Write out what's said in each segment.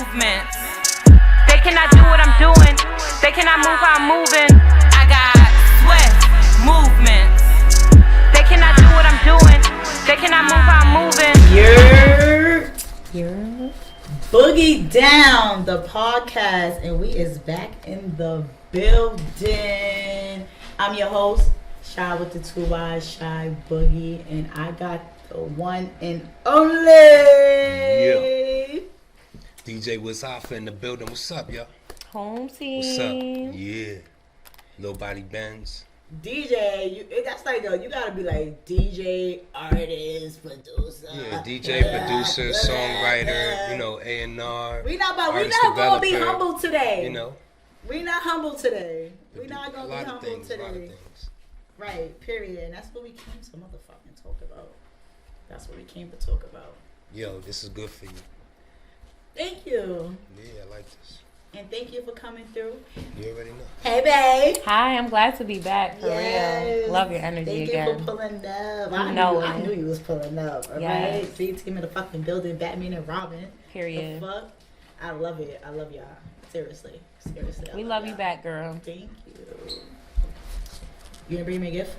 movements. They cannot do what I'm doing. They cannot move how I'm moving. I got swift movements. They cannot do what I'm doing. They cannot move how I'm moving. You're Boogie Down, the podcast, and we is back in the building. I'm your host, Shyy with the 2 Y's, ShyBoogie, and I got the one and only. Yeah. DJ Wiz Hoffa in the building. What's up, y'all? HOMETEAM. What's up? Yeah. Lil Body Benz. DJ, that's like you gotta be like DJ, artist, producer. Yeah, DJ, producer, songwriter, A&R. We not gonna be humble today. We not humble today. We not gonna be humble today. Right, period. And that's what we came to motherfucking talk about. That's what we came to talk about. Yo, this is good for you. Thank you. Yeah, I like this. And thank you for coming through. You already know. Hey, babe. Hi, I'm glad to be back. For real. Love your energy again. Thank you for pulling up. I knew you was pulling up. All right. See, team in the fucking building, Batman and Robin. Period. The fuck? I love it. I love y'all. Seriously. We love you back, girl. Thank you. You gonna bring me a gift?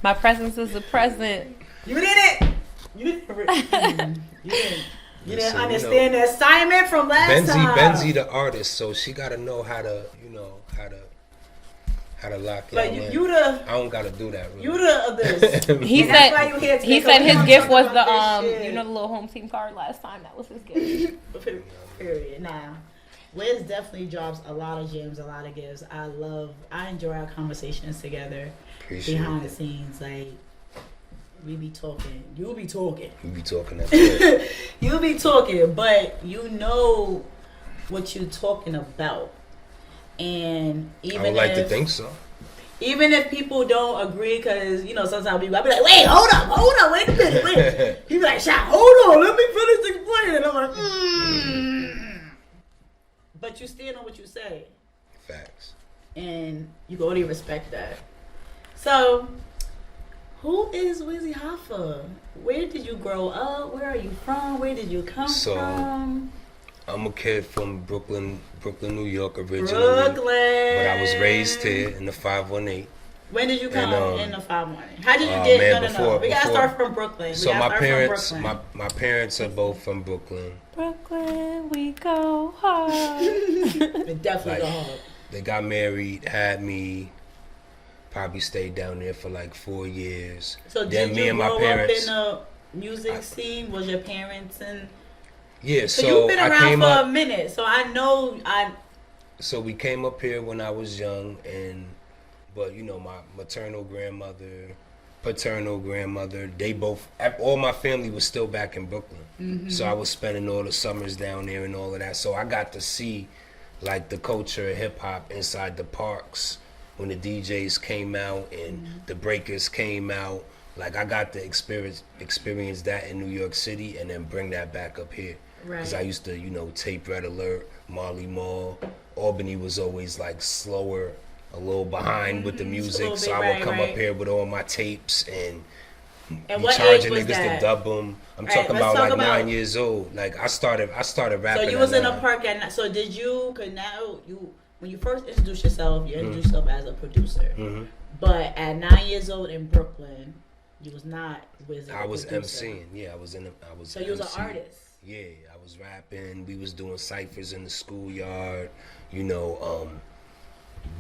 My presence is a present. You did it. You didn't understand the assignment from last time. Benzie the artist, so she gotta know how to lock y'all in. I don't gotta do that. Really. You the He said his gift was the the little home team card last time. That was his gift. Period. Nah. Wiz definitely drops a lot of gems, a lot of gifts. I enjoy our conversations together. Appreciate behind the scenes, like we be talking. You be talking. You be talking. That's it. You be talking, but you know what you talking about. And even I would like to think so. Even if people don't agree, because sometimes people, I be like, wait, hold up, wait a minute, wait. He be like, Shyy, hold on, let me finish explaining. And I'm like, But you stand on what you say. Facts. And you go to respect that. So, who is Wiz Hoffa? Where did you grow up? Where are you from? Where did you come from? I'm a kid from Brookyln, New York originally. Brooklyn. But I was raised here in the 518. When did you come in the 518? How did you get? No. We gotta start from Brooklyn. So my parents are both from Brooklyn. Brooklyn, we go hard. We definitely go hard. They got married, had me. Probably stayed down there for like 4 years. So then did me you and grow my parents, up in the music scene? Was your parents in? Yeah, so you've been around for a minute. So I know So we came up here when I was young, but my maternal grandmother, paternal grandmother, all my family was still back in Brooklyn. Mm-hmm. So I was spending all the summers down there and all of that. So I got to see like the culture of hip hop inside the parks. When the DJs came out and the breakers came out, like I got to experience that in New York City and then bring that back up here. Right. Because I used to, tape Red Alert, Marley Marl. Albany was always like slower, a little behind with the music, so I would come up here with all my tapes and be charging niggas to dub them. I'm talking about 9 years old. Like I started rapping. So you was in a park at. So did you? Cause now you. When you first introduced yourself, you introduced yourself as a producer. Mm-hmm. But at 9 years old in Brooklyn, you was not Wiz. I was MCing. Yeah, I was. So you was an artist. Yeah, I was rapping. We was doing ciphers in the schoolyard.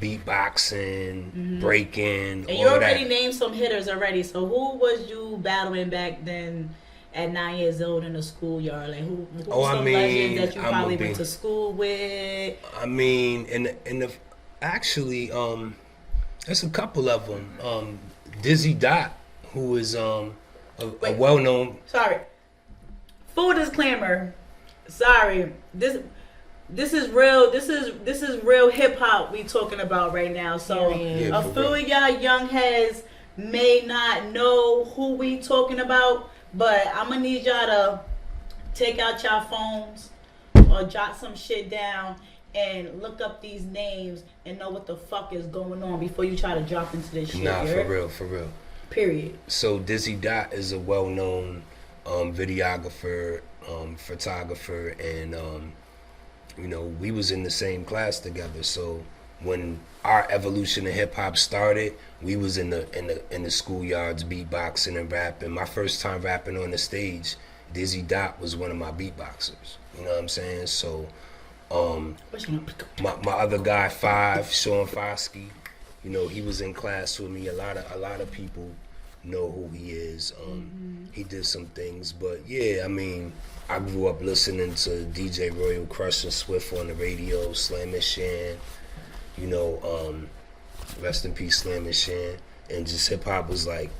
Beatboxing, breaking. And you already named some hitters already. So who was you battling back then? At 9 years old in the schoolyard, like who some legends that you probably went to school with? I mean, actually, there's a couple of them. Dizzy Dot, who is a well-known. Sorry, full disclaimer. Sorry, this is real. This is real hip hop we talking about right now. So a few of y'all young heads may not know who we talking about. But I'm gonna need y'all to take out y'all phones or jot some shit down and look up these names and know what the fuck is going on before you try to drop into this shit. Nah, for real. Period. So Dizzy Dot is a well-known videographer, photographer, and you know, we was in the same class together. So when our evolution of hip hop started, we was in the schoolyards beatboxing and rapping. My first time rapping on the stage, Dizzy Dot was one of my beatboxers. You know what I'm saying? So my other guy, Sean Foskey, you know, he was in class with me. A lot of people know who he is. He did some things, but yeah, I mean, I grew up listening to DJ Royal Crush and Swift on the radio, Slam and Shan, you know, rest in peace Slam and Shan, and just hip hop was like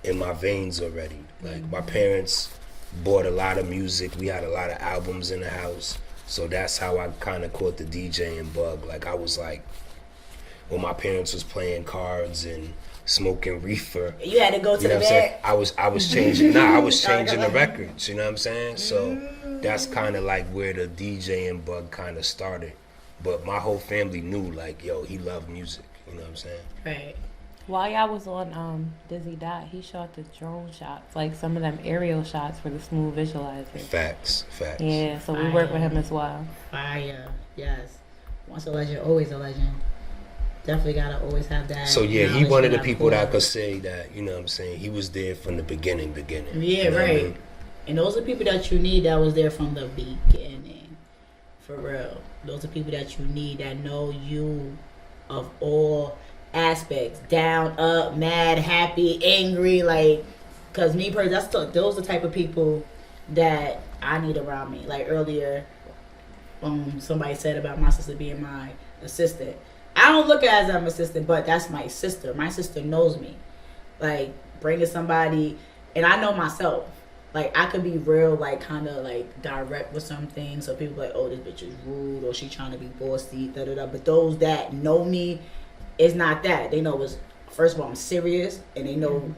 in my veins already. Like my parents bought a lot of music. We had a lot of albums in the house, so that's how I kind of caught the DJing bug. Like I was like, when my parents was playing cards and smoking reefer, you had to go to the back. I was changing. I was changing the records. You know what I'm saying? So that's kind of like where the DJing bug kind of started. But my whole family knew, like, yo, he loved music. You know what I'm saying? Right. While y'all was on Dizzy Dot, he shot the drone shots, like some of them aerial shots for the smooth visualizer. Facts. Yeah, so we work with him as well. Fire, yes. Once a legend, always a legend. Definitely gotta always have that. So yeah, he one of the people that could say that, you know what I'm saying, he was there from the beginning. Yeah, you know right. I mean? And those are people that you need that was there from the beginning. For real. Those are people that you need that know you of all aspects. Down, up, mad, happy, angry, like, cause me personally, those are the type of people that I need around me. Like earlier, somebody said about my sister being my assistant. I don't look at it as I'm assistant, but that's my sister. My sister knows me. Like, bringing somebody, and I know myself. Like, I could be real, like, kind of, like, direct with some things. So people like, oh, this bitch is rude, or she trying to be bossy, da-da-da. But those that know me, it's not that. They know it's, first of all, I'm serious, and they know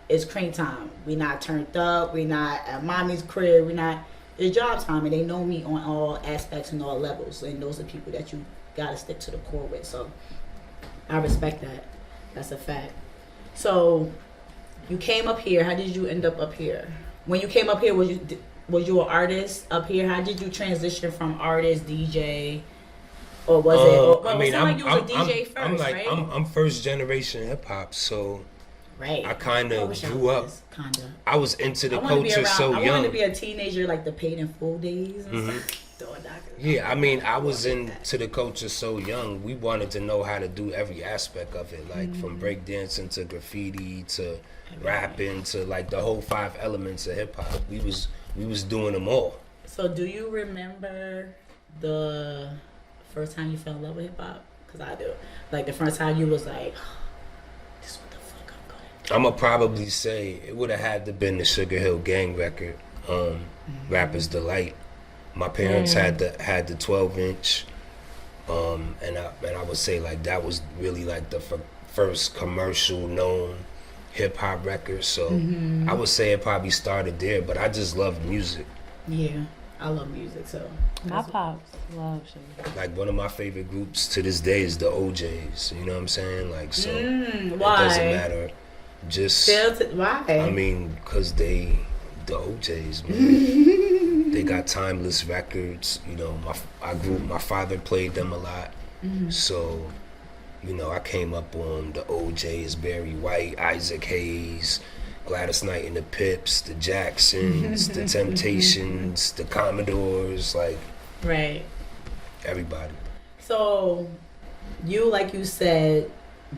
it's cream time. We not turned up. We not at mommy's crib. We not, it's job time, and they know me on all aspects and all levels. And those are people that you gotta stick to the core with. So I respect that. That's a fact. So you came up here. How did you end up here? When you came up here, was you an artist up here? How did you transition from artist, DJ, or was it? Or, I mean, I'm DJ first, I'm like, right? I'm first generation hip hop, so right. I kind of grew up. I was into the culture so young. I wanted to be a teenager, like the Paid in Full days. And stuff. Yeah, I mean, I was into the culture so young. We wanted to know how to do every aspect of it, like from breakdancing to graffiti to rapping to like the whole 5 elements of hip hop. We was doing them all. So, do you remember the first time you fell in love with hip hop? Because I do. Like the first time you was like, "This is what the fuck I'm going." I'ma probably say it would have had to been the Sugar Hill Gang record, Rapper's Delight. My parents had the 12-inch, and I would say like that was really like the first commercial known hip hop record. So I would say it probably started there, but I just loved music. Yeah, I love music. So my pops love Shyy. Like one of my favorite groups to this day is the OJs. You know what I'm saying? Like so, it why? doesn't matter. Just why? I mean, cause the OJs, man. They got timeless records, you know. My father played them a lot, so you know I came up on the OJs, Barry White, Isaac Hayes, Gladys Knight and the Pips, the Jacksons, the Temptations, the Commodores, like right, everybody. So you, like you said,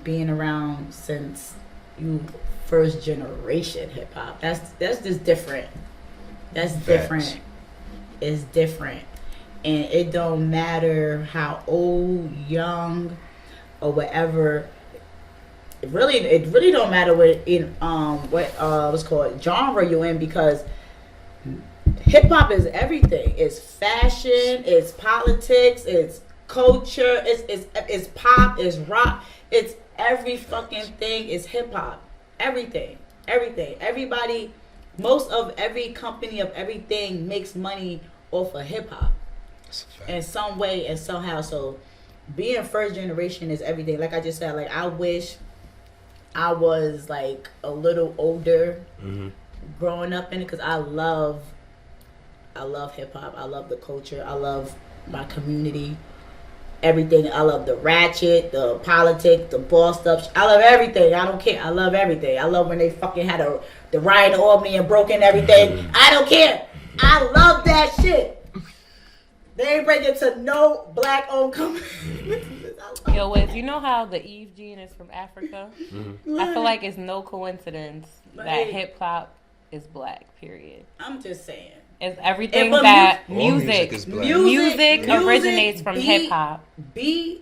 being around since you first generation hip hop, that's just different. That's different. It's different, and it don't matter how old, young, or whatever. It really don't matter what's called genre you're in, because hip hop is everything. It's fashion, it's politics, it's culture, it's pop, it's rock, it's every fucking thing is hip hop. Everything. Everybody. Most of every company of everything makes money off of hip hop in some way and somehow. So being first generation is everything. Like I just said, like I wish I was like a little older growing up in it because I love hip hop. I love the culture. I love my community. Everything. I love the ratchet, the politics, the boss stuff. I love everything. I don't care. I love everything. I love when they fucking had the riot in Albany and broke in everything. I don't care. I love that shit. They ain't bring it to no black-owned company. Yo, Wiz, you know how the Eve gene is from Africa? Mm-hmm. I feel like it's no coincidence that hip-hop is black, period. I'm just saying. It's everything that music originates from hip-hop. Be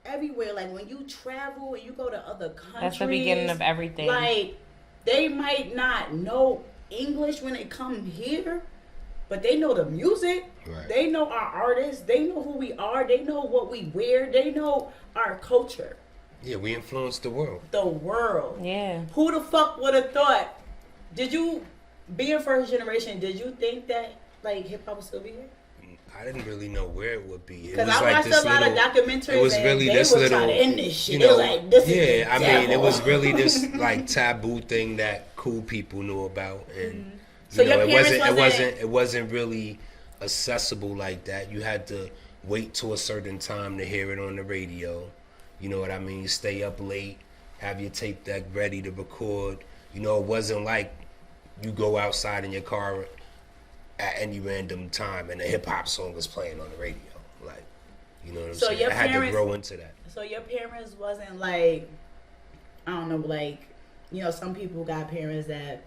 everywhere. Like, when you travel and you go to other countries. That's the beginning of everything. Like, they might not know English when they come here, but they know the music. Right. They know our artists. They know who we are. They know what we wear. They know our culture. Yeah, we influence the world. The world. Yeah. Who the fuck would have thought? Did you, being first generation, did you think that like hip hop would still be here? I didn't really know where it would be. Because I watched a lot of documentaries. It was really this little, little, trying to end this shit. You know, like, this is I mean, it was really this like taboo thing that cool people knew about, and so you know, it wasn't really accessible like that. You had to wait till a certain time to hear it on the radio. You know what I mean? Stay up late, have your tape deck ready to record. You know, it wasn't like you go outside in your car at any random time and a hip hop song is playing on the radio. Like, you know what I'm saying? I had to grow into that. So your parents wasn't like, I don't know, like, you know, some people got parents that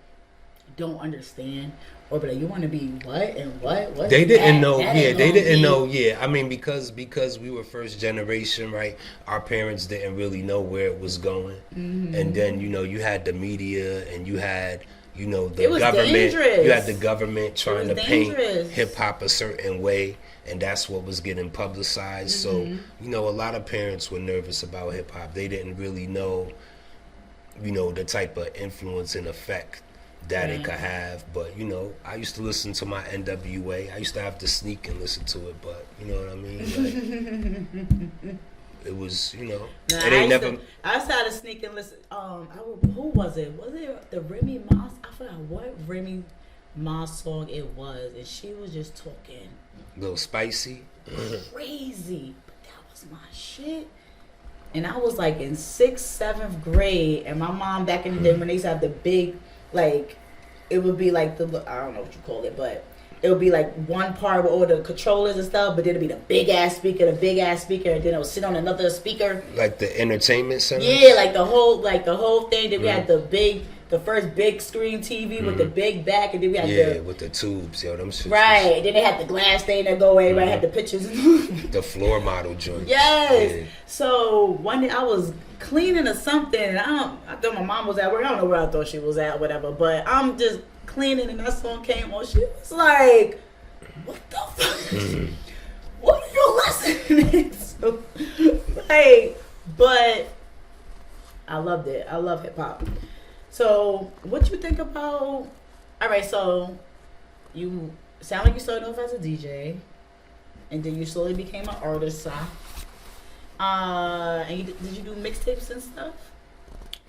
don't understand or be like, you want to be what and what? They didn't know. Yeah, they didn't know. Yeah, I mean, because we were first generation, right? Our parents didn't really know where it was going, and then you know you had the media and you had the government. Dangerous. You had the government trying to paint hip hop a certain way, and that's what was getting publicized. So you know, a lot of parents were nervous about hip hop. They didn't really know, you know, the type of influence and effect that it could have. But you know, I used to listen to my NWA. I used to have to sneak and listen to it, but you know what I mean, like it was, you know, it ain't never. I started to sneak and listen. Who was it? Was it the Remy Ma? I forgot what Remy Ma song it was, and she was just talking a little spicy, crazy, but that was my shit. And I was like in 6th, 7th grade, and my mom back in the day when they used to have the big, like, it would be like the, I don't know what you call it, but it would be like one part with all the controllers and stuff, but then it'd be the big ass speaker, and then it would sit on another speaker. Like the entertainment center? Yeah, like the whole thing. Then we had the first big screen TV with the big back, and then we had with the tubes, yo, them shit. Right, then they had the glass thing that go away. Everybody had the pictures. The floor model joint. Yes. Yeah. So one day I was cleaning or something, and I thought my mom was at work. I don't know where I thought she was at, whatever. But I'm just cleaning, and that song came on. She was like, "What the fuck? What are you listening to?" Like, but I loved it. I love hip hop. So, what you think about? All right, so you sound like you started off as a DJ, and then you slowly became an artist. And did you do mixtapes and stuff?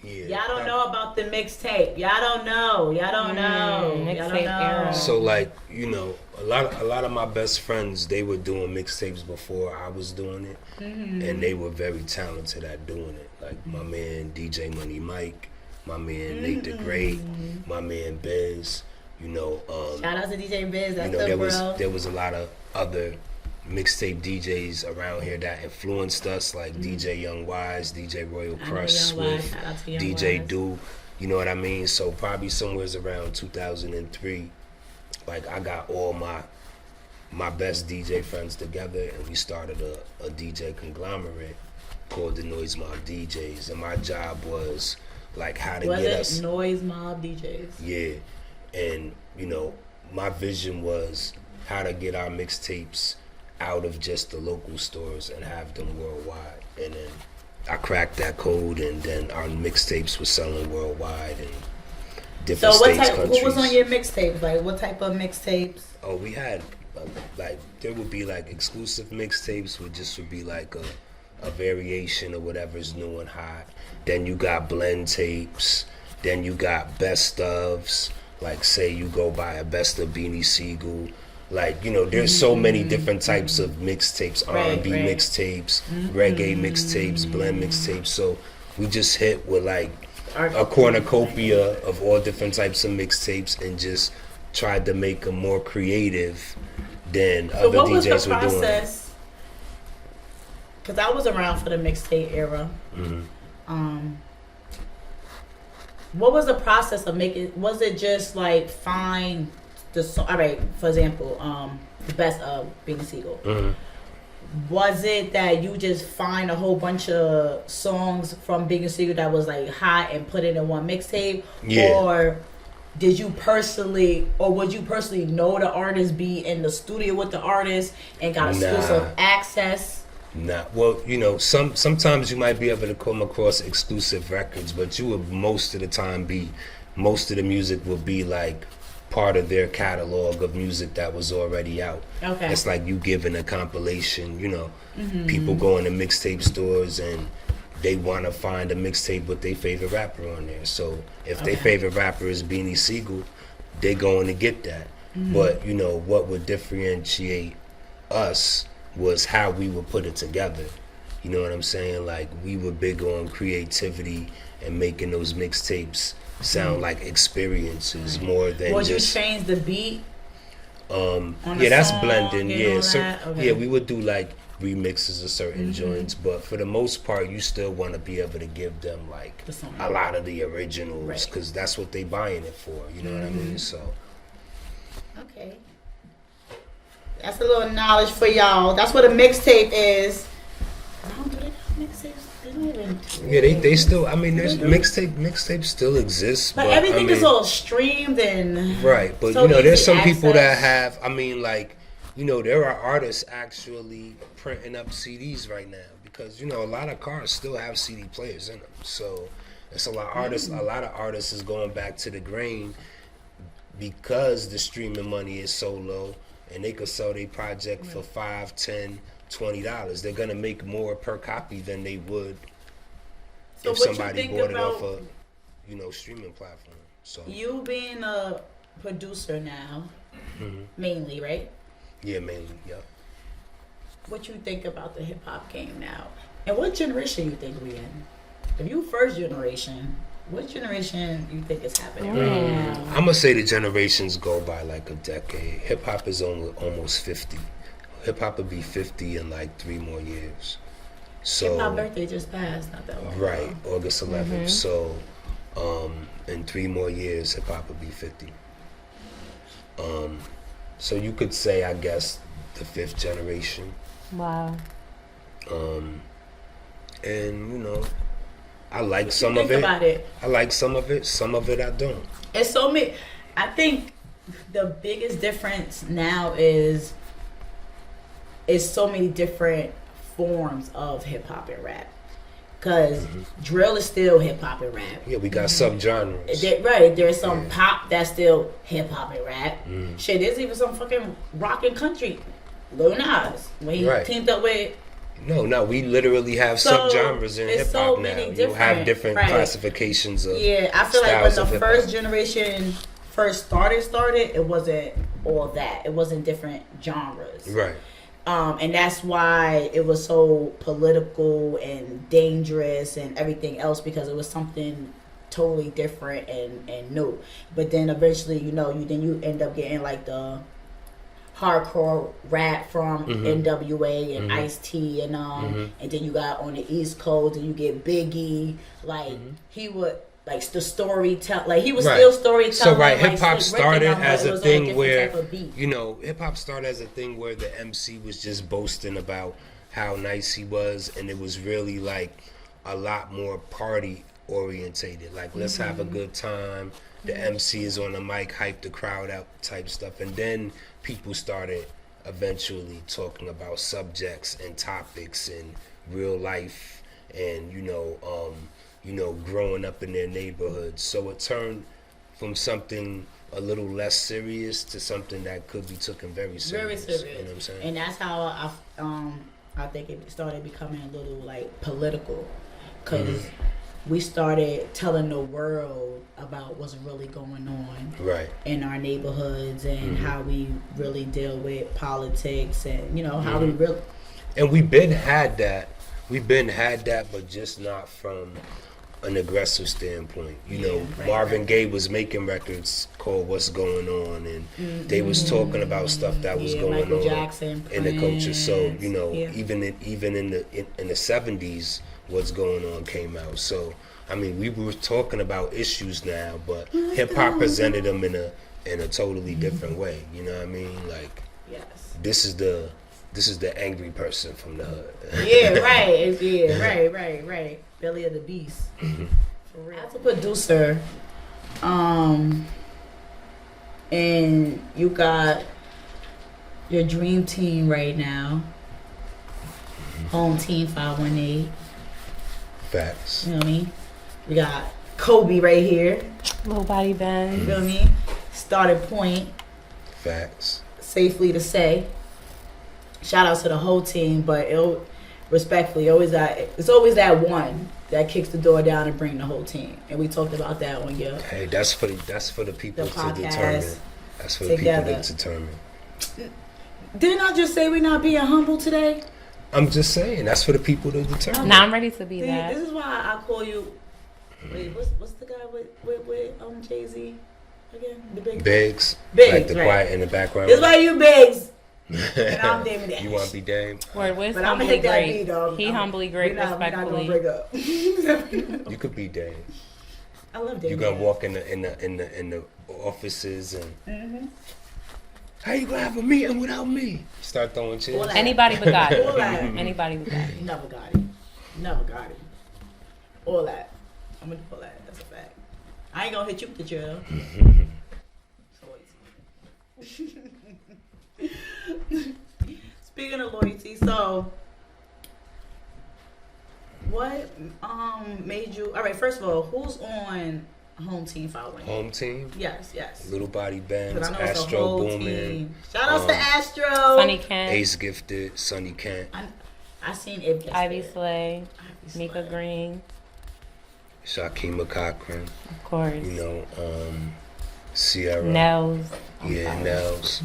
Yeah. Y'all don't know about the mixtape. Y'all don't know. Mixtape era. So, like, you know, a lot of my best friends, they were doing mixtapes before I was doing it, and they were very talented at doing it. Like my man DJ Money Mike. My man Nate the Great, my man Biz, you know. Shout out to DJ Biz, that's there was a lot of other mixtape DJs around here that influenced us, like DJ Young Wise, DJ Royal Crush, Swift, DJ Do, you know what I mean? So probably somewhere around 2003, like I got all my best DJ friends together, and we started a DJ conglomerate called the Noise Mob DJs, and my job was like how to get us Noise Mob DJs. Yeah, and you know, my vision was how to get our mixtapes out of just the local stores and have them worldwide. And then I cracked that code, and then our mixtapes were selling worldwide in different states, countries. What was on your mixtapes? Like, what type of mixtapes? Oh, we had like there would be like exclusive mixtapes, which just would be like a variation of whatever's new and hot. Then you got blend tapes. Then you got best ofs. like say you go buy a Best of Beanie Siegel. Like, you know, there's so many different types of mixtapes, R&B mixtapes, reggae mixtapes, blend mixtapes. So we just hit with like a cornucopia of all different types of mixtapes and just tried to make them more creative than other DJs were doing. So what was the process? Because I was around for the mixtape era. What was the process of making? Was it just like find the song? All right, for example, the Best of Beanie Siegel. Was it that you just find a whole bunch of songs from Beanie Siegel that was like hot and put it in one mixtape? Or did you personally, or would you personally know the artist, be in the studio with the artist and got exclusive access? Well, you know, sometimes you might be able to come across exclusive records, but you would most of the music would be like part of their catalog of music that was already out. Okay. It's like you giving a compilation, you know, people going to mixtape stores and they want to find a mixtape with their favorite rapper on there. So if their favorite rapper is Beanie Siegel, they going to get that. But, you know, what would differentiate us was how we would put it together. You know what I'm saying? Like, we were big on creativity and making those mixtapes sound like experiences more than would you change the beat? That's blending. Yeah, we would do like remixes of certain joints, but for the most part, you still want to be able to give them like a lot of the originals because that's what they buying it for. You know what I mean? So. Okay. That's a little knowledge for y'all. That's what a mixtape is. They still. I mean, there's mixtape still exists, but everything is all streamed and right. But you know, there's some people that have. I mean, like, you know, there are artists actually printing up CDs right now because you know a lot of cars still have CD players in them. So it's a lot of artists. A lot of artists is going back to the grain because the streaming money is so low. And they could sell their project for $5, $10, $20. They're gonna make more per copy than they would if somebody bought it off a, you know, streaming platform. So you being a producer now, mainly, right? Yeah, mainly. Yeah. What you think about the hip hop game now, and what generation you think we in? If you first generation. What generation you think is happening right now? I'm gonna say the generations go by like a decade. Hip hop is almost 50. Hip hop will be 50 in like 3 more years. So hip hop birthday just passed, not that long. Right, August 11th. So in 3 more years, hip hop will be 50. So you could say, I guess, the 5th generation. Wow. And you know. I like some of it. I like some of it. Some of it I don't. It's so many. I think the biggest difference now is so many different forms of hip hop and rap. Cause drill is still hip hop and rap. Yeah, we got subgenres. Right, there's some pop that's still hip hop and rap. Shit, there's even some fucking rock and country. Lil Nas when he teamed up with. No, we literally have subgenres in hip hop now. You have different classifications of I feel like when the first generation first started, it wasn't all that. It wasn't different genres. Right. And that's why it was so political and dangerous and everything else because it was something totally different and new. But then eventually, you know, you end up getting like the hardcore rap from NWA and Ice-T and and then you got on the East Coast and you get Biggie, like he would like the storytell, like he was still storytelling. So hip hop started as a thing where you know hip hop started as a thing where the MC was just boasting about how nice he was, and it was really like a lot more party orientated. Like let's have a good time. The MC is on the mic, hype the crowd out type stuff, and then people started eventually talking about subjects and topics and real life and you know growing up in their neighborhoods. So it turned from something a little less serious to something that could be taken very serious. Very serious. You know what I'm saying? And that's how I think it started becoming a little like political, because we started telling the world about what's really going on in our neighborhoods and how we really deal with politics and, you know, how we really... And we've been had that, but just not from an aggressive standpoint. You know, Marvin Gaye was making records called What's Going On, and they was talking about stuff that was going Michael on Jackson, in the culture. So, you know, Yeah. even in the 70s, What's Going On came out. So, I mean, we were talking about issues now, but hip hop presented them in a totally different way. You know what I mean? Like, this is the angry person from the hood. Yeah, right. Yeah, right. Belly of the beast. For real. As a producer, and you got your dream team right now. Home Team 518. Facts. You know what I mean? We got Kobe right here. Lil Body Benz. You know what I mean? Starting point. Facts. Safely to say. Shout out to the whole team, but respectfully, it's always that one that kicks the door down and bring the whole team. And we talked about that on your... Hey, that's for the people the to podcast determine. That's for the people to determine. Didn't I just say we're not being humble today? I'm just saying, that's for the people to determine. Now I'm ready to be that. This is why I call you... Wait, what's the guy with Jay-Z again? The Biggs. Biggs, like the right. quiet in the background. This is why you Biggs. And I'm Damon Dash. You want to be Dame? Word, Wiz But I'm humbly hit that great. beat, though. He humbly great, respectfully. We're not gonna break up. You could be Dame. I love Damon. You gonna walk in the offices and how you gonna have a meeting without me? Start throwing chairs. Anybody but God. All that. Anybody but God. Never got it. Never got it. All that. I'm gonna do all that. That's a fact. I ain't gonna hit you with the jail. Speaking of loyalty, so what made you? All right, first of all, who's on Home Team 518? Home Team? Yes. Lil Body Benz, I know it's a Astro whole Boomin. team. Shout out to Astro. Sunny Kent. Ace Gifted, Sonny Kent. I seen it. Ivy Slay. Mika Green. Shakima Cochran. Of course. You know, Sierra. Nels. Yeah, Nels.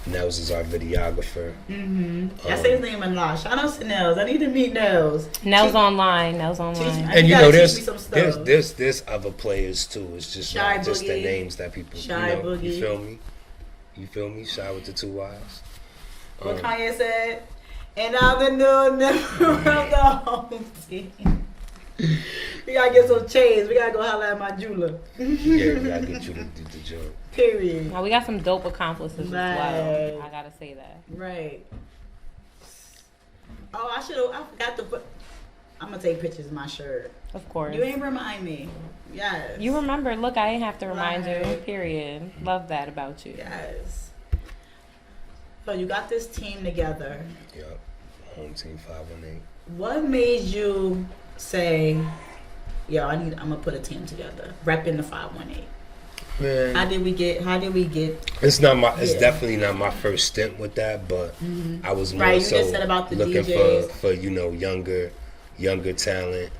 Nels is our videographer. I say his name a lot. Shout out to Nels. I need to meet Nels. Nels online. And you know, there's other players too. It's just Shyy not just the Boogie. names that people. ShyBoogie. You feel me? You feel me? Shy with the 2 Y's. What Kanye said. And I'm the new member of the Home Team. We gotta get some chains. We gotta go holler at my jeweler. Yeah, we gotta get you to do the job. Period. Now we got some dope accomplices as Right. well. I gotta say that. Right. Oh, I forgot to put. I'm gonna take pictures of my shirt. Of course. You ain't remind me. Yes. You remember? Look, I ain't have to remind you. Right. Period. Love that about you. Yes. So you got this team together. Yep. Home Team 518. What made you say, "Yo, I'm gonna put a team together"? Repping the 518. Man, How did we get? it's definitely not my first stint with that, but I was more you so just said about the looking DJs. for younger talent,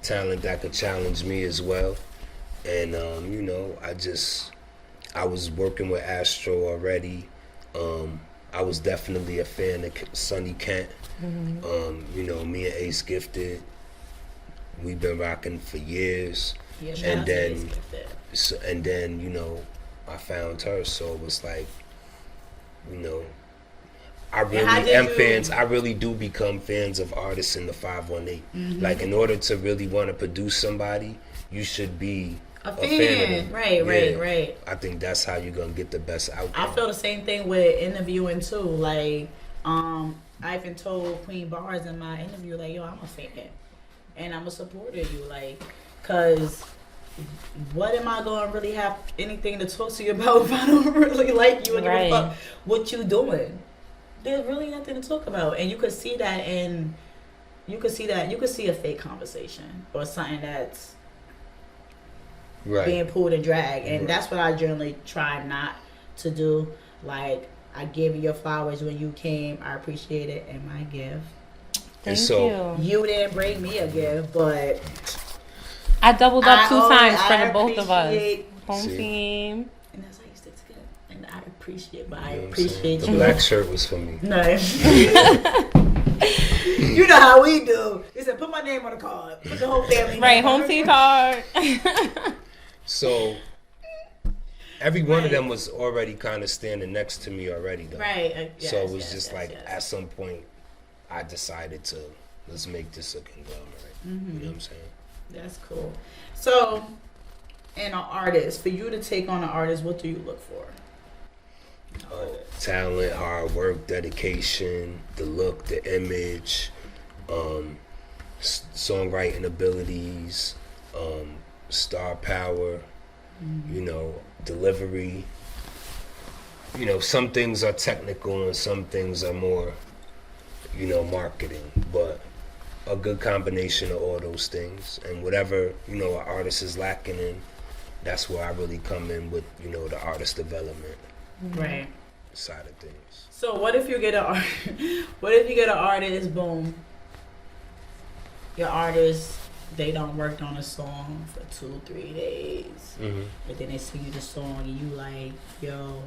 talent that could challenge me as well. And you know, I was working with Astro already. I was definitely a fan of Sonny Kent. You know, me and Ace Gifted, we've been rocking for years. Yeah, and then you know, I found her, so it was like, you know, I really do become fans of artists in the 518. Like, in order to really want to produce somebody, you should be a fan of them. Right. I think that's how you're gonna get the best outcome. I feel the same thing with interviewing too. Like, I even told Queen Bars in my interview, like, yo, I'm a fan, and I'm a supporter of you, like, cause what am I gonna really have anything to talk to you about if I don't really like you and give a fuck what you doing? There's really nothing to talk about, and you could see that, and you could see a fake conversation or something that's being pulled and dragged, and that's what I generally try not to do. Like, I gave you your flowers when you came. I appreciate it, and my gift Thank so, you didn't bring me a gift, but I doubled up 2 times for the both of us. Home See? team. And that's how you stick together. And I appreciate, but I you know what I'm appreciate saying? you. The black shirt was for me. Nice. You know how we do. They said, put my name on the card. Put the whole family Right, name on home it. team card. So every one of them was already kind of standing next to me already, though. Right. So it was just at some point, I decided to let's make this a conglomerate. You know what I'm saying? That's cool. So, and an artist, for you to take on an artist, what do you look for? Talent, hard work, dedication, the look, the image, songwriting abilities, star power, you know, delivery. You know, some things are technical and some things are more, you know, marketing, but a good combination of all those things. And whatever, you know, an artist is lacking in, that's where I really come in with, you know, the artist development Right. side of things. So what if you get an what if you get an artist, boom, your artist, they done worked on a song for 2-3 days, but then they sing you the song and you like, yo,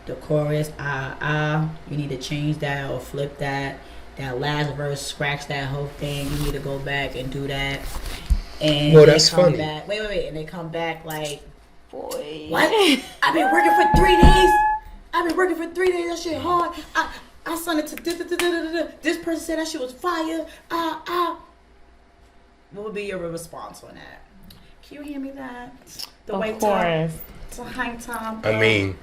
the chorus, you need to change that or flip that last verse, scratch that whole thing, you need to go back and do that. And well, that's funny. Back, wait, and they come back like, Boy. what? I've been working for 3 days. That shit hard. I sent it to this person said that shit was fire. What would be your response on that? Can you hear me that? The Of white course. top, high top. I mean,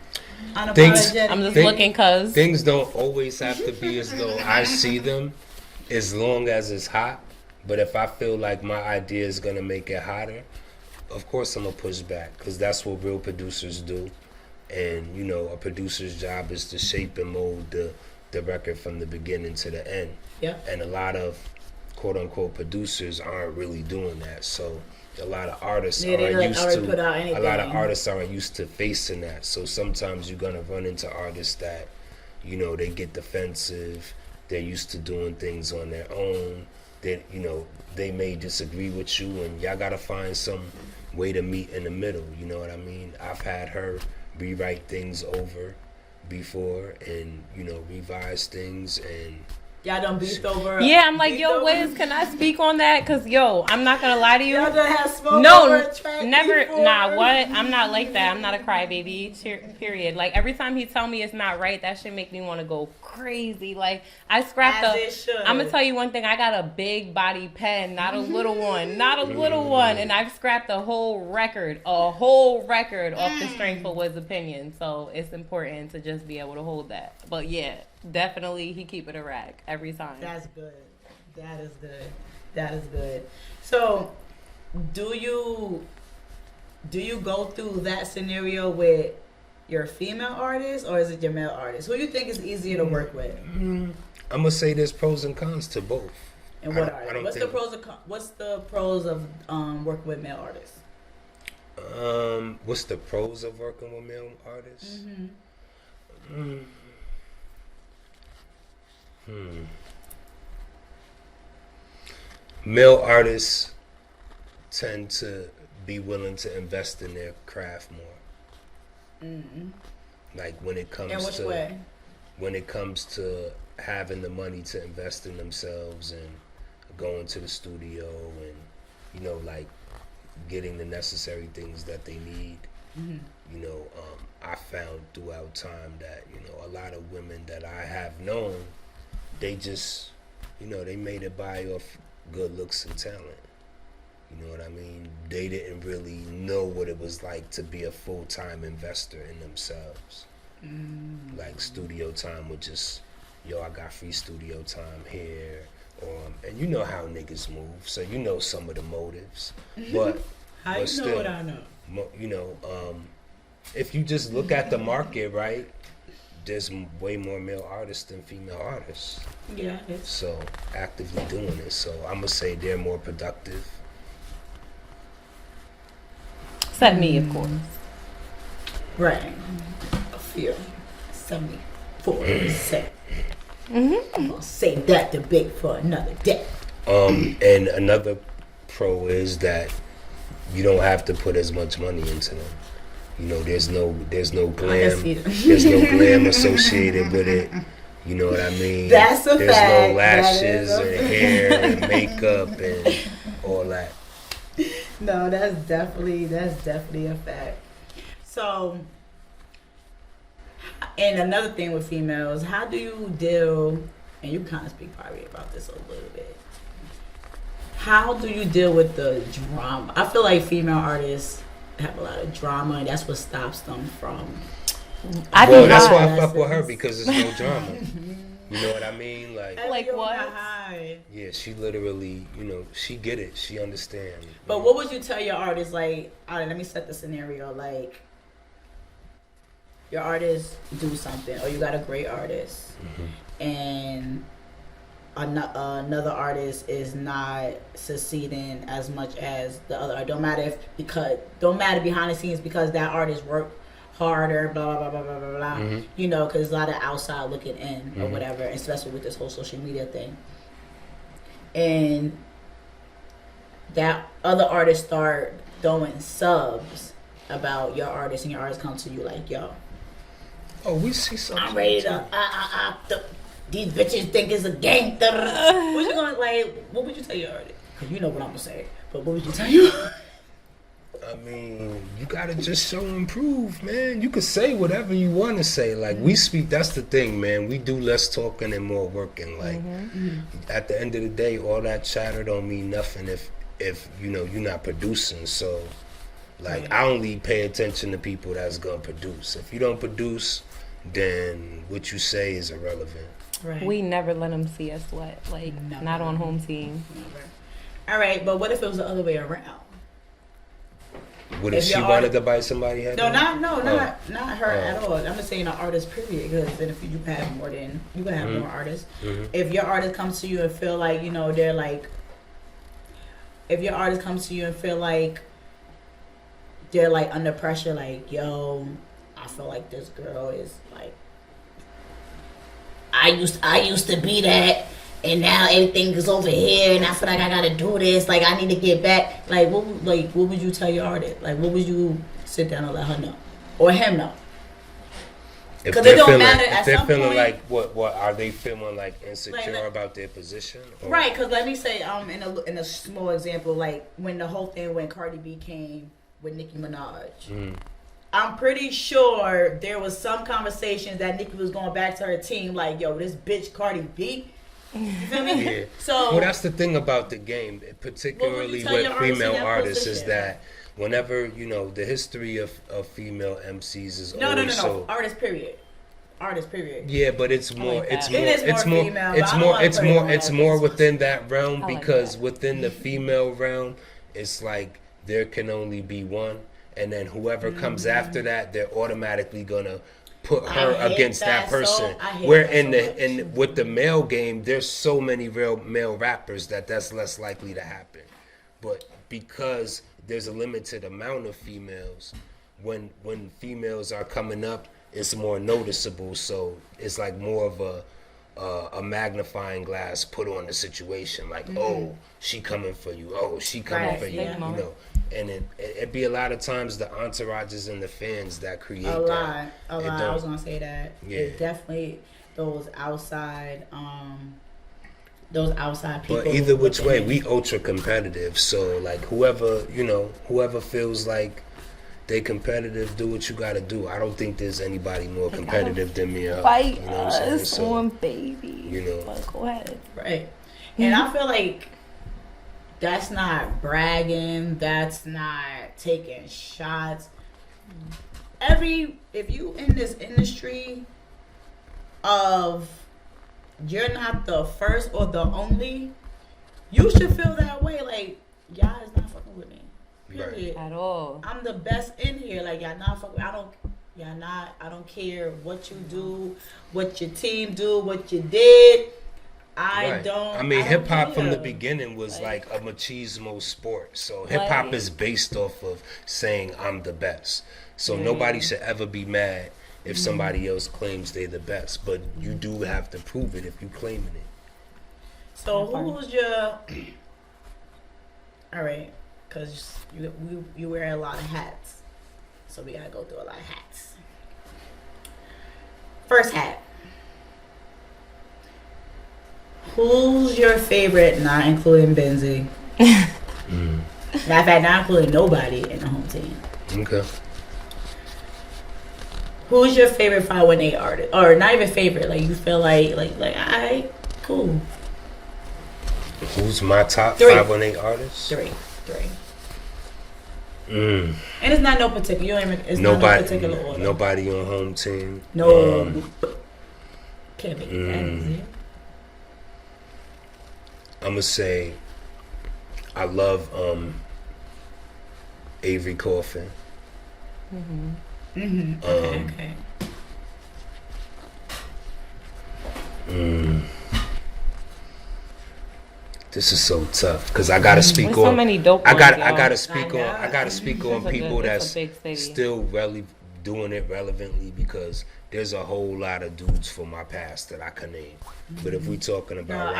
unapologetic. I'm just looking cause. things don't always have to be as though I see them, as long as it's hot. But if I feel like my idea is gonna make it hotter, of course I'm gonna push back, because that's what real producers do. And you know, a producer's job is to shape and mold the record from the beginning to the end. Yeah. And a lot of quote unquote producers aren't really doing that. So a lot of artists aren't used to. A lot of artists aren't used to facing that. So sometimes you're gonna run into artists that, you know, they get defensive. They're used to doing things on their own. That, you know, they may disagree with you, and y'all gotta find some way to meet in the middle. You know what I mean? I've had her rewrite things over before, and you know, revise things, and Y'all done beefed over. Yeah, I'm like, yo, Wiz, can I speak on that? Cause yo, I'm not gonna lie to you. Y'all done have smoke No, over a track never. before. Nah, what? I'm not like that. I'm not a crybaby. Period. Like every time he tell me it's not right, that shit make me want to go crazy. Like I scrapped As it should. I'm gonna tell you one thing. I got a big body pen, not a little one, and I've scrapped a whole record off the strength of Wiz's opinion. So it's important to just be able to hold that. But yeah, definitely he keep it a rack every time. That's good. That is good. That is good. So, do you go through that scenario with your female artist, or is it your male artist? Who do you think is easier to work with? I'm gonna say there's pros and cons to both. And what are they? What's the pros of working with male artists? What's the pros of working with male artists? Male artists tend to be willing to invest in their craft more. Like when it comes In which to way? when it comes to having the money to invest in themselves and going to the studio and, you know, like getting the necessary things that they need. You know, I found throughout time that, you know, a lot of women that I have known, they just, you know, they made it by off good looks and talent. You know what I mean? They didn't really know what it was like to be a full-time investor in themselves. Like studio time would just, yo, I got free studio time here. And you know how niggas move, so you know some of the motives. But How you still, know what I know? You know, if you just look at the market, right, there's way more male artists than female artists. Yeah. So actively doing it. So I'm gonna say they're more productive. Except me, of course. Right. A few. 74%. I'm gonna save that debate for another day. And another pro is that you don't have to put as much money into them. You know, there's no glam. There's no glam associated with it. You know what I mean? That's a There's fact. no lashes and hair and makeup and all that. No, that's definitely a fact. So, and another thing with females, how do you deal? And you kind of speak probably about this a little bit. How do you deal with the drama? I feel like female artists have a lot of drama, and that's what stops them from. That's why I fuck with her, because there's no drama. You know what I mean? Like what? Yeah, she literally, you know, she get it. She understand. But what would you tell your artist? Like, all right, let me set the scenario. Like, your artist do something, or you got a great artist, and another artist is not succeeding as much as the other. Don't matter behind the scenes, because that artist worked harder, blah blah blah blah blah blah. You know, because a lot of outside looking in or whatever, especially with this whole social media thing. And that other artists start throwing subs about your artist, and your artist come to you like, yo, we see something. I'm ready to these bitches think it's a gang. What you gonna like? What would you tell your artist? Cause you know what I'm gonna say. But what would you tell you? I mean, you gotta just show and prove, man. You could say whatever you want to say. Like, we speak. That's the thing, man. We do less talking and more working. Like, at the end of the day, all that chatter don't mean nothing if you know you're not producing. So, like, I only pay attention to people that's gonna produce. If you don't produce, then what you say is irrelevant. Right. We never let them see us sweat. Like, not on home team. Never. All right, but what if it was the other way around? What if she wanted to bite somebody head? No, not her at all. I'm just saying an artist, period. Because then if you have more than you can have more artists. If your artist comes to you and feel like, you know, they're like, if your artist comes to you and feel like they're like under pressure, like, yo, I feel like this girl is like, I used to be that, and now everything is over here, and I feel like I gotta do this. Like, I need to get back. Like, what would you tell your artist? Like, what would you sit down and let her know, or him know? Because it don't matter. If they're feeling like what are they feeling like insecure about their position? Or? Right. Because let me say, in a small example, like when the whole thing when Cardi B came with Nicki Minaj. I'm pretty sure there was some conversations that Nicki was going back to her team like, yo, this bitch Cardi B. You feel me? Yeah. So, well, that's the thing about the game, particularly with female artists, is that whenever, you know, the history of female MCs is always so... Artist period. Yeah, but it's more within that realm, because within the female realm, it's like there can only be one. And then whoever comes after that, they're automatically gonna put her against that person. Where with the male game, there's so many real male rappers that's less likely to happen. But because there's a limited amount of females, when females are coming up, it's more noticeable. So it's like more of a magnifying glass put on the situation. Like, oh, she coming for you. Oh, she coming for you. You know. And it be a lot of times the entourages and the fans that create that. A lot. I was gonna say that. Yeah. It's definitely those outside people. But either which way, we ultra competitive. So like whoever feels like they competitive, do what you gotta do. I don't think there's anybody more competitive than me. Fight you know what I'm saying? So, on baby. You know. But go ahead. Right. And I feel like that's not bragging. That's not taking shots. If you in this industry of you're not the first or the only, you should feel that way. Like, y'all is not fucking with me. Period. At all. I'm the best in here. Like, y'all not fucking. I don't care what you do, what your team do, what you did. I mean, hip hop from the beginning was like a machismo sport. So hip hop is based off of saying I'm the best. So nobody should ever be mad if somebody else claims they're the best. But you do have to prove it if you claiming it. So who's your... All right, because you wear a lot of hats. So we got to go through a lot of hats. First hat. Who's your favorite, not including Benzie? Matter of fact, not including nobody in the home team. Okay. Who's your favorite 518 artist? Or not even favorite, like you feel like, alright, cool. Who's my top 3. 518 artists? 3. And it's not no particular. You don't even. It's Nobody, not no particular order. Nobody on home team. No. Can't make it that easy. I'm gonna say, I love Avery Coffin. Okay. This is so tough because I gotta speak on. So many dope I ones, gotta speak on. I gotta speak on people that's big city. still really doing it relevantly, because there's a whole lot of dudes from my past that I can name. But if we talking about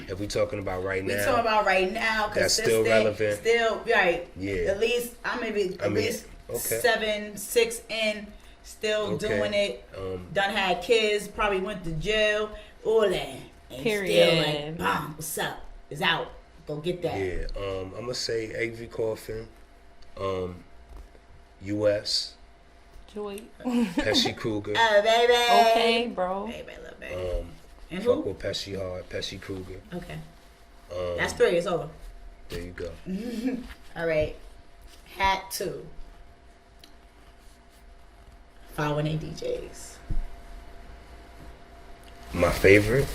if we talking about right now, that's still relevant. Still right. Yeah. At least at least 7, 6 in. Still doing it. Done had kids. Probably went to jail. All that. And Period. Still like, bomb. What's up? It's out. Go get that. Yeah. I'm gonna say Avery Coffin. U.S. Joy. Pesci Kruger. Oh, baby. Okay, bro. Baby, little baby. And Fuck who? with Pesci hard. Pesci Kruger. Okay. That's 3. It's over. There you go. All right. Hat 2. 518 DJs. My favorite.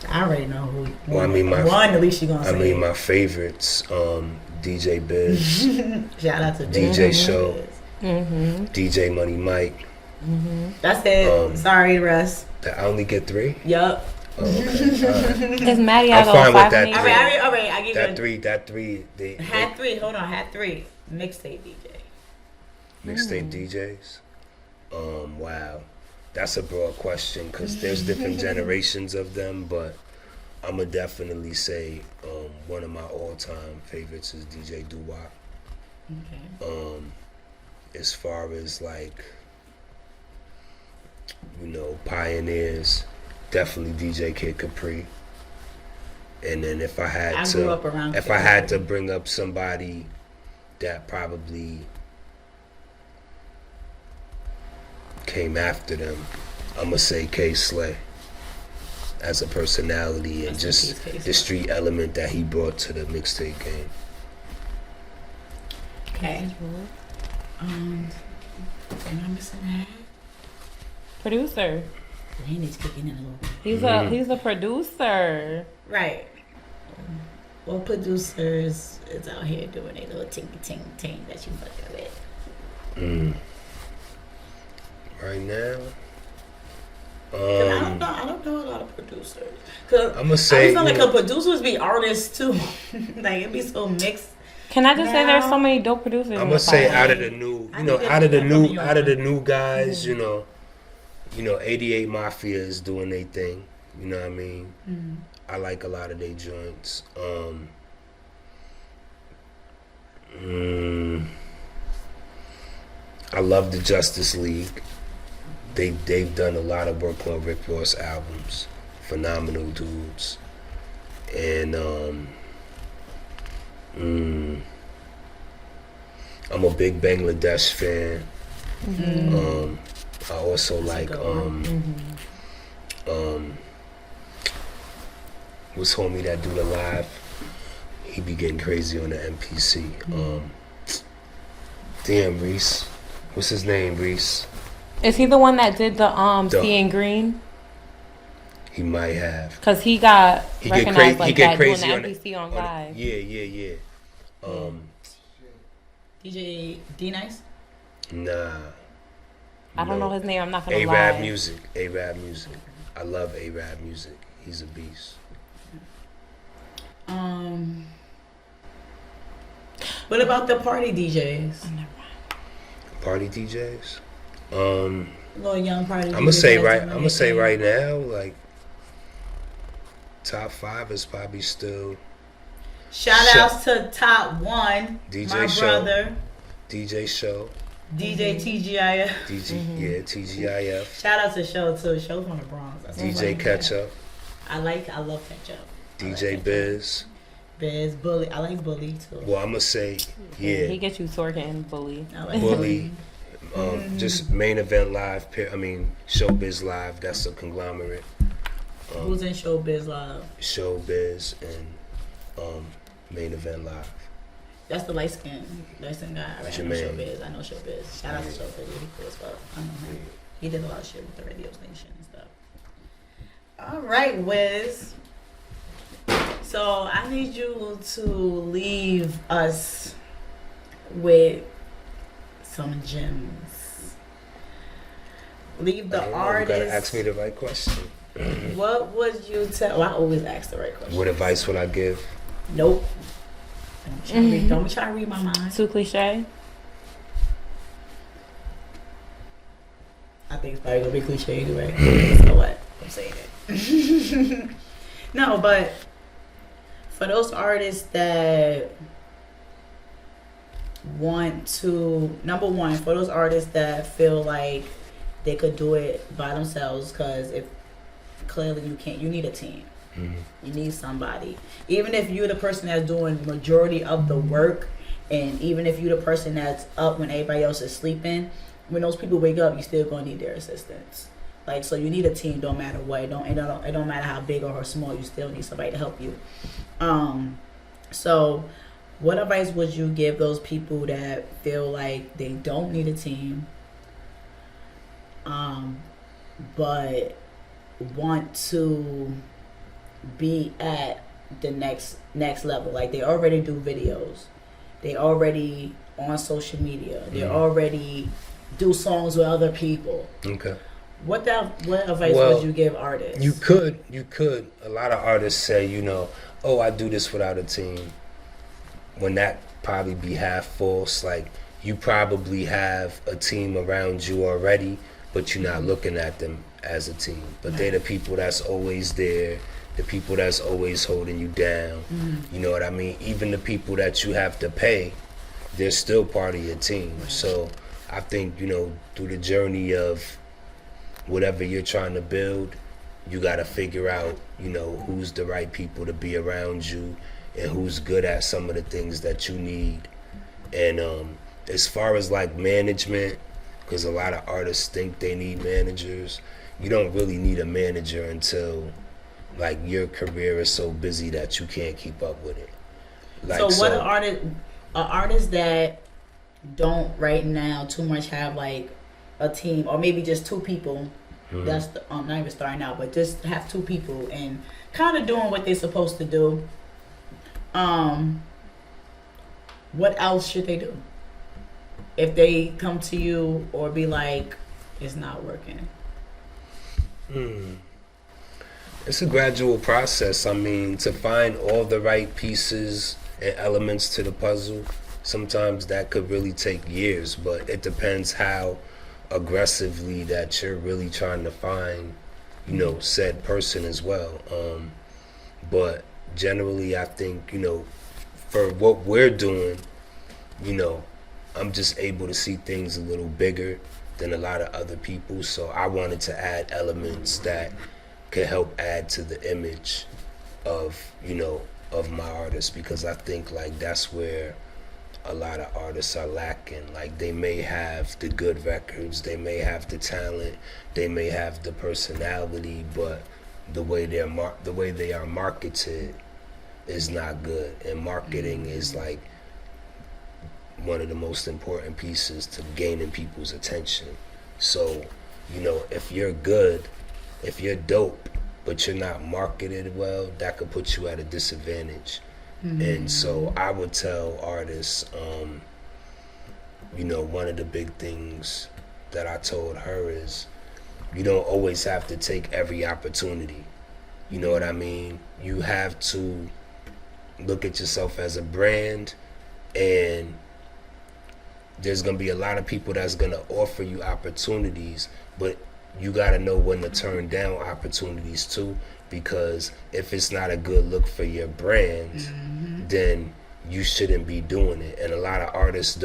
I already know who. Well, I mean, at least you gonna say. I mean, my favorites. DJ Biz. Shout out to DJ Show. DJ Money Mike. That's it. Sorry, Russ. I only get 3. Yup. Oh, okay. Right. Is Maddie I'm fine with that. All right. I give That 3. Hat 3. Hold on. Hat 3. Mixtape DJ. Mixtape DJs. Wow. That's a broad question because there's different generations of them, but I'm going to definitely say one of my all-time favorites is DJ Doo-Wop. Okay. As far as like, pioneers, definitely DJ Kid Capri. And then if I had to bring up somebody that probably came after them, I'm gonna say K Slay as a personality and just the street element that he brought to the mixtape game. Okay. Am I missing that? Producer. Laney's kicking in a little bit. He's a producer. Right. Well, producers is out here doing a little ting ting ting that you fuck with. Right now, I don't know a lot of producers. Cause I'm gonna say, I feel like producers be artists too. Like it be so mixed. Can I just say there's so many dope producers? I'm gonna say out of the new guys, 88 Mafia is doing their thing. You know what I mean? I like a lot of their joints. I love the Justice League. They've done a lot of work on Rick Ross albums. Phenomenal dudes. And I'm a big Bangladesh fan. I also like what's homie that do the live? He be getting crazy on the MPC. Damn, Reese. What's his name, Reese? Is he the one that did the Seeing Green? He might have. Cause he got recognized like that doing the MPC on live. Yeah. DJ D Nice? Nah. I don't know his name. I'm not gonna lie. A-Rab Music. I love A-Rab Music. He's a beast. What about the party DJs? Party DJs? Little young party. I'm gonna say right now, like top 5 is probably still. Shout outs to top 1, DJ my Show, brother, DJ Show, DJ TGIF. Yeah, TGIF. Shout out to Show too. Show from the Bronx. That's DJ Ketchup. I love Ketchup. DJ Biz. Biz, Bully. I like Bully too. Well, I'm gonna say, yeah. He gets you twerking, Bully. I like Bully. Just Main Event Live. Showbiz Live. That's a conglomerate. Who's in Showbiz Live? Showbiz and Main Event Live. That's the light skin guy. I know Showbiz. I know Showbiz. Shout out to Showbiz. He cool as well. I know him. He did a lot of shit with the radio station and stuff. All right, Wiz. So I need you to leave us with some gems. Leave the artist. You gotta ask me the right question. What would you tell? Well, I always ask the right question. What advice would I give? Nope. Don't be trying to read my mind. Too cliche. I think it's probably gonna be cliche anyway. So what? I'm saying it. No, but for those artists that want to, number one, for those artists that feel like they could do it by themselves, because if clearly you can't, you need a team. You need somebody. Even if you're the person that's doing majority of the work, and even if you're the person that's up when everybody else is sleeping, when those people wake up, you still gonna need their assistance. Like, so you need a team, don't matter what. It don't matter how big or how small, you still need somebody to help you. So what advice would you give those people that feel like they don't need a team, but want to be at the next level? Like, they already do videos, they already on social media, they already do songs with other people. Okay. What advice would you give artists? You could. A lot of artists say, oh, I do this without a team. When that probably be half false. Like, you probably have a team around you already, but you're not looking at them as a team. But they're the people that's always there, the people that's always holding you down. You know what I mean? Even the people that you have to pay, they're still part of your team. So I think, through the journey of whatever you're trying to build, you got to figure out, who's the right people to be around you and who's good at some of the things that you need. And as far as like management, because a lot of artists think they need managers, you don't really need a manager until like your career is so busy that you can't keep up with it. Like, so what artists that don't right now too much have like a team, or maybe just two people, that's not even starting out, but just have two people and kind of doing what they're supposed to do, what else should they do if they come to you or be like, it's not working? It's a gradual process. I mean, to find all the right pieces and elements to the puzzle, sometimes that could really take years, but it depends how aggressively that you're really trying to find, said person as well. But generally, I think, for what we're doing, I'm just able to see things a little bigger than a lot of other people. So I wanted to add elements that could help add to the image of, of my artist, because I think like that's where a lot of artists are lacking. Like, they may have the good records, they may have the talent, they may have the personality, but the way they are marketed is not good. And marketing is like one of the most important pieces to gaining people's attention. So, if you're good, if you're dope, but you're not marketed well, that could put you at a disadvantage. And so I would tell artists, one of the big things that I told her is, you don't always have to take every opportunity. You know what I mean? You have to look at yourself as a brand, and there's gonna be a lot of people that's gonna offer you opportunities, but you gotta know when to turn down opportunities too, because if it's not a good look for your brand, then you shouldn't be doing it. And a lot of artists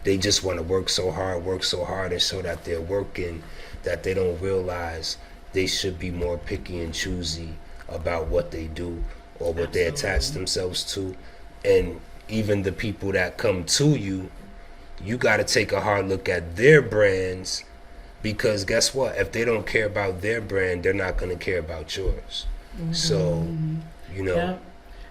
they just want to work so hard and show that they're working, that they don't realize they should be more picky and choosy about what they do or what they attach themselves to. And even the people that come to you, you got to take a hard look at their brands, because guess what? If they don't care about their brand, they're not going to care about yours. So, you know. Yep.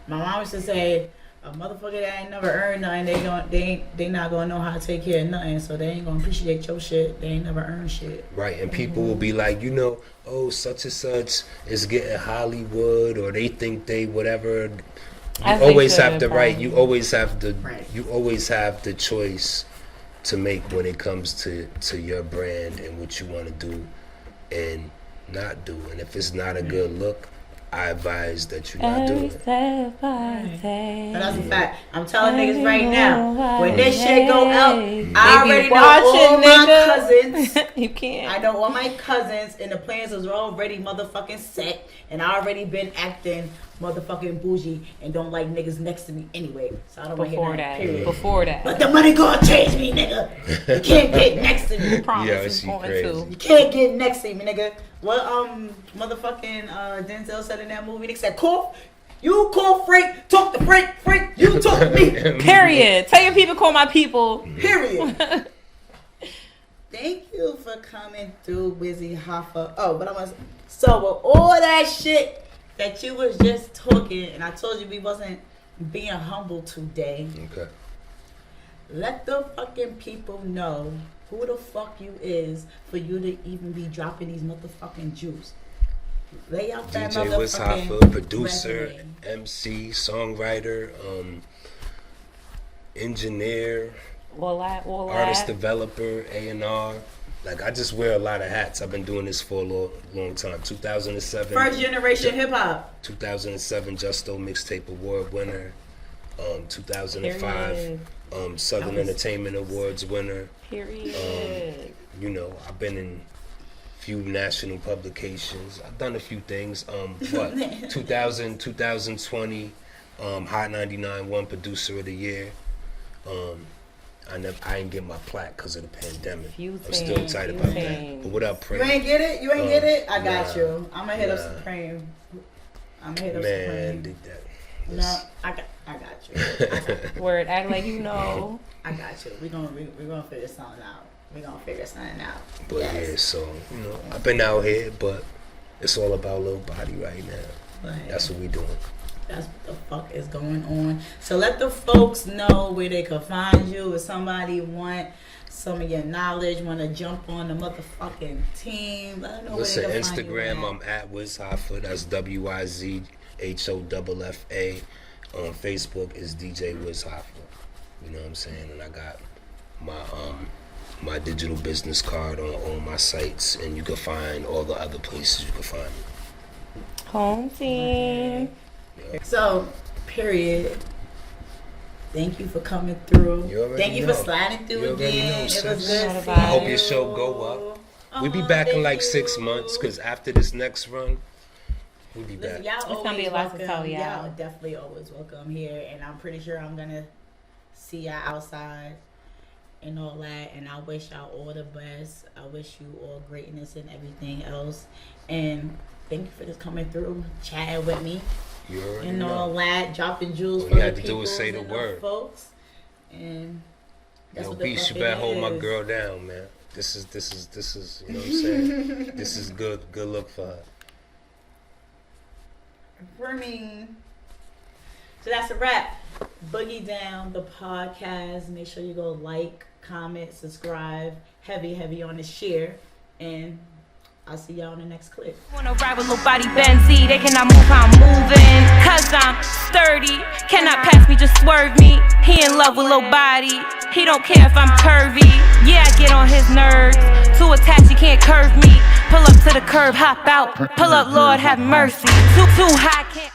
My mom used to say, a motherfucker that ain't never earned nothing, they not gonna know how to take care of nothing, so they ain't gonna appreciate your shit. They ain't never earned shit. Right, and people will be like, you know, oh, such and such is getting Hollywood, or they think they whatever. You always have the right. You always have the. Right. You always have the choice to make when it comes to your brand and what you want to do and not do. And if it's not a good look, I advise that you not do it. But that's a fact. I'm telling niggas right now, when this shit go out, I already know all my cousins. You can't. I know all my cousins, and the plans was already motherfucking set, and I already been acting motherfucking bougie and don't like niggas next to me anyway. So I don't want to hear that. Period. Before that. But the money gonna change me, nigga. You can't get next to me. Promise she crazy. You can't get next to me, nigga. What motherfucking Denzel said in that movie? They said, "Cough, you call Frank, talk to Frank, you talk to me." Period. Tell your people, call my people. Period. Thank you for coming through, Wiz Hoffa. Oh, but so with all that shit that you was just talking, and I told you we wasn't being humble today. Okay. Let the fucking people know who the fuck you is for you to even be dropping these motherfucking juice. Lay out that DJ Wiz motherfucking Hoffa, producer, resume. MC, songwriter, engineer, artist developer, A&R. Like, I just wear a lot of hats. I've been doing this for a long time. 2007. First generation hip hop. 2007 Justo Mixtape Award winner. 2005 Southern Entertainment Awards winner. Period. You know, I've been in a few national publications. I've done a few things. 2020 Hot 99 won Producer of the Year. I ain't get my plaque because of the pandemic. I'm still tight about that. But what up, Prince? You ain't get it? You ain't get it? I got you. I'm gonna hit up Supreme. Man, no, I got you. Word, act like you know. I got you. We're gonna figure something out. But yeah, so you know, I've been out here, but it's all about Lil Body right now. Right. That's what we doing. That's what the fuck is going on. So let the folks know where they can find you. If somebody want some of your knowledge, want to jump on the motherfucking team, let them know where they can Instagram, find you. I'm at Wiz Hoffa. That's WIZHOFFA. On Facebook is DJ Wiz Hoffa. You know what I'm saying? And I got my digital business card on all my sites, and you can find all the other places you can find me. Home team. Yeah. So, period. Thank you for coming through. Thank you for sliding through again. It was good. I hope your show go up. We'll be back in like 6 months, because after this next run, we'll be back. Y'all it's gonna be a lot to tell y'all. Y'all definitely always welcome here, and I'm pretty sure I'm gonna see y'all outside and all that. And I wish y'all all the best. I wish you all greatness and everything else. And thank you for just coming through, chatting with me. And all that, dropping jewels for the people is say the word, folks. And that's what Beast, you better hold my girl down, man. This is you know what I'm saying? This is good look for her. For me. So that's a wrap. Boogie Down, the podcast. Make sure you go like, comment, subscribe. Heavy on the share. And I'll see y'all in the next clip. Wanna ride with Lil Body Benz, they cannot move how I'm moving. Cause I'm sturdy, cannot pass me, just swerve me. He in love with Lil Body, he don't care if I'm curvy. Yeah, I get on his nerves, too attached, he can't curve me. Pull up to the curb, hop out, pull up, Lord have mercy. Too high, can't